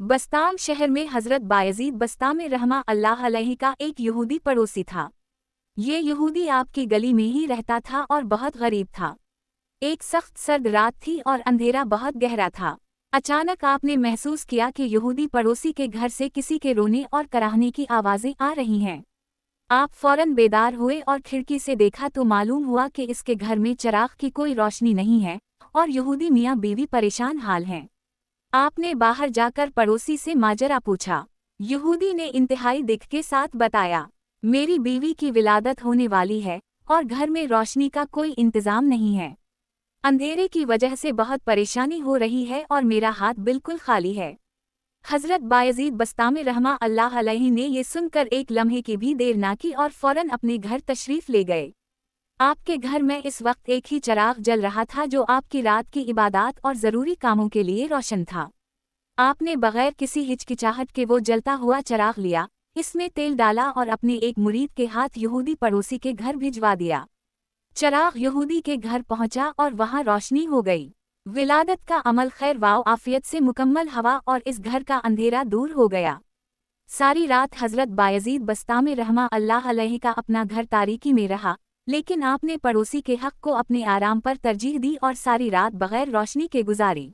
बस्ताम शहर में हजरत बायजीद बस्तामी रहमा अल्लाह अलैहि का एक यहूदी पड़ोसी था। ये यहूदी आपकी गली में ही रहता था और बहुत गरीब था। एक सख्त सर्द रात थी और अंधेरा बहुत गहरा था। अचानक आपने महसूस किया कि यहूदी पड़ोसी के घर से किसी के रोने और कराहने की आवाज़ें आ रही हैं। आप फौरन बेदार हुए और खिड़की से देखा तो मालूम हुआ कि इसके घर में चिराग की कोई रोशनी नहीं है और यहूदी मियाँ बीवी परेशान हाल हैं। आपने बाहर जाकर पड़ोसी से माजरा पूछा। यहूदी ने इंतहाई दिक्कत के साथ बताया, मेरी बीवी की विलादत होने वाली है और घर में रोशनी का कोई इंतजाम नहीं है। अंधेरे की वजह से बहुत परेशानी हो रही है और मेरा हाथ बिल्कुल खाली है। हजरत बायजीद बस्तामी रहमा अल्लाह अलैहि ने ये सुनकर एक लम्हे की भी देर ना की और फौरन अपने घर तशरीफ ले गए। आपके घर में इस वक्त एक ही चिराग जल रहा था जो आपकी रात की इबादत और ज़रूरी कामों के लिए रोशन था। आपने बगैर किसी हिचकिचाहट के वो जलता हुआ चिराग लिया, इसमें तेल डाला और अपने एक मुरीद के हाथ यहूदी पड़ोसी के घर भिजवा दिया। चिराग यहूदी के घर पहुंचा और वहां रोशनी हो गई। विलादत का अमल खैर वाव आफियत से मुकम्मल हवा और इस घर का अंधेरा दूर हो गया। सारी रात हजरत बायजीद बस्तामी रहमा अल्लाह अलैहि का अपना घर तारीकी में रहा, लेकिन आपने पड़ोसी के हक को अपने आराम पर तरजीह दी और सारी रात बगैर रोशनी के गुजारी।